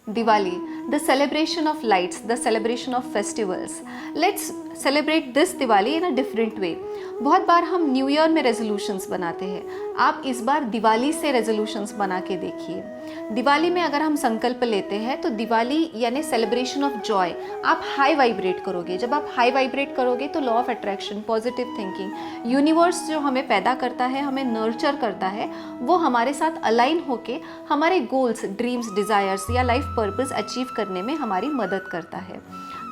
Diwali, the celebration of lights, the celebration of festivals. Let's celebrate this Diwali in a different way. बहुत बार हम new year में resolutions बनाते हैं, आप इस बार दिवाली से रेजोल्यूशंस बना के देखिए। दिवाली में अगर हम संकल्प लेते हैं तो दिवाली यानी सेलिब्रेशन ऑफ जॉय, आप हाई वाइब्रेट करोगे। जब आप हाई वाइब्रेट करोगे तो law of attraction, positive thinking, universe जो हमें पैदा करता है, हमें नर्चर करता है, वो हमारे साथ अलाइन होके हमारे गोल्स, ड्रीम्स, डिज़ायर्स या लाइफ पर्पस अचीव करने में हमारी मदद करता है।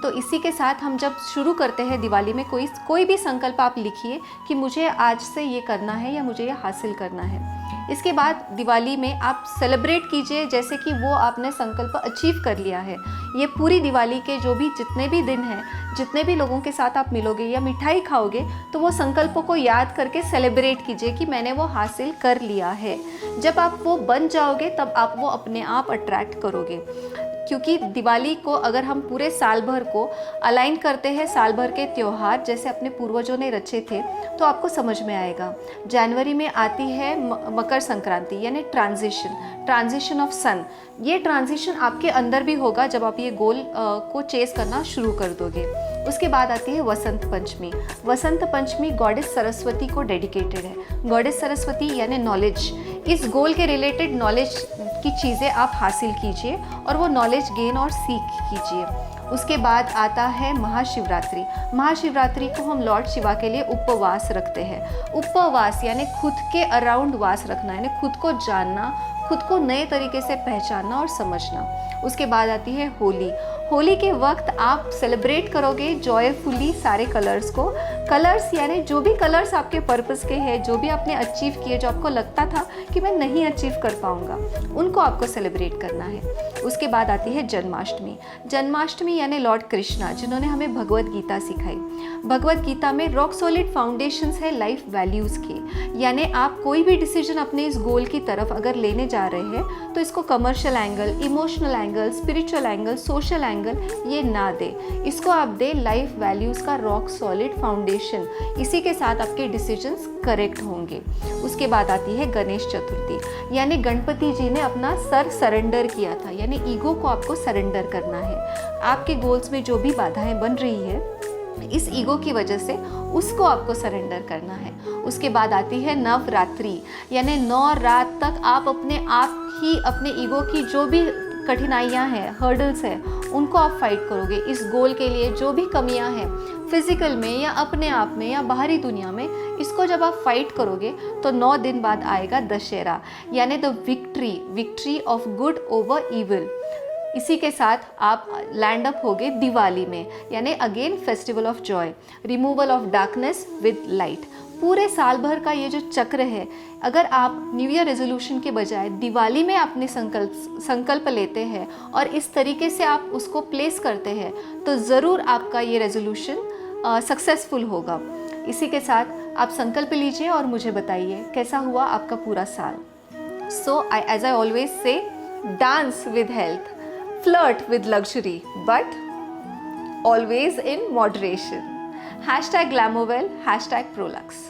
तो इसी के साथ हम जब शुरू करते हैं दिवाली में कोई भी संकल्प आप लिखिए कि मुझे आज से ये करना है या मुझे ये हासिल करना है। इसके बाद दिवाली में आप सेलिब्रेट कीजिए जैसे कि वो आपने संकल्प अचीव कर लिया है। ये पूरी दिवाली के जो भी जितने भी दिन हैं, जितने भी लोगों के साथ आप मिलोगे या मिठाई खाओगे, तो वो संकल्पों को याद करके सेलिब्रेट कीजिए कि मैंने वो हासिल कर लिया है। जब आप वो बन जाओगे तब आप वो अपने आप अट्रैक्ट करोगे। क्योंकि दिवाली को अगर हम पूरे साल भर को अलाइन करते हैं, साल भर के त्यौहार जैसे अपने पूर्वजों ने रचे थे, तो आपको समझ में आएगा। जनवरी में आती है मकर संक्रांति यानी ट्रांजिशन ऑफ सन। ये ट्रांजिशन आपके अंदर भी होगा जब आप ये गोल को चेस करना शुरू कर दोगे। उसके बाद आती है वसंत पंचमी। वसंत पंचमी गॉडेस सरस्वती को डेडिकेटेड है। गॉडेस सरस्वती यानी नॉलेज, इस गोल के रिलेटेड नॉलेज की चीज़ें आप हासिल कीजिए और वो नॉलेज गेन और सीख कीजिए। उसके बाद आता है महाशिवरात्रि। महाशिवरात्रि को हम लॉर्ड शिवा के लिए उपवास रखते हैं। उपवास यानी खुद के अराउंड वास रखना, यानी खुद को जानना, खुद को नए तरीके से पहचानना और समझना। उसके बाद आती है होली। होली के वक्त आप सेलिब्रेट करोगे जॉयफुली सारे कलर्स को। कलर्स यानी जो भी कलर्स आपके पर्पस के हैं, जो भी आपने अचीव किए, जो आपको लगता था कि मैं नहीं अचीव कर पाऊंगा, उनको आपको सेलिब्रेट करना है। उसके बाद आती है जन्माष्टमी। जन्माष्टमी यानी लॉर्ड कृष्णा, जिन्होंने हमें भगवत गीता सिखाई। भगवत गीता में रॉक सॉलिड फाउंडेशंस है लाइफ वैल्यूज़ की। यानी आप कोई भी डिसीजन अपने इस गोल की तरफ अगर लेने जा रहे हैं तो इसको commercial angle, emotional angle, spiritual angle, social angle ये ना दे, इसको आप दे लाइफ वैल्यूज़ का रॉक सॉलिड फाउंडेशन। इसी के साथ आपके डिसीजंस करेक्ट होंगे। उसके बाद आती है गणेश चतुर्थी, यानी गणपति जी ने अपना सर सरेंडर किया था, यानी ईगो को आपको सरेंडर करना है। आपके गोल्स में जो भी बाधाएं बन रही है इस ईगो की वजह से, उसको आपको सरेंडर करना है। उसके बाद आती है नवरात्रि, यानी 9 रात तक आप अपने आप ही अपने ईगो की जो भी कठिनाइयाँ हैं, हर्डल्स हैं, उनको आप फाइट करोगे। इस गोल के लिए जो भी कमियां हैं फिजिकल में या अपने आप में या बाहरी दुनिया में, इसको जब आप फाइट करोगे तो 9 दिन बाद आएगा दशहरा, यानी the victory of good over evil. इसी के साथ आप लैंड अप होगे दिवाली में, यानी again festival of Joy, removal of darkness with light. पूरे साल भर का ये जो चक्र है, अगर आप न्यू ईयर रेजोल्यूशन के बजाय दिवाली में अपने संकल्प लेते हैं और इस तरीके से आप उसको प्लेस करते हैं, तो ज़रूर आपका ये रेजोल्यूशन सक्सेसफुल होगा। इसी के साथ आप संकल्प लीजिए और मुझे बताइए कैसा हुआ आपका पूरा साल। So as I always say, dance with health, flirt with luxury, but always in moderation. #Glamourwell, #Prolux.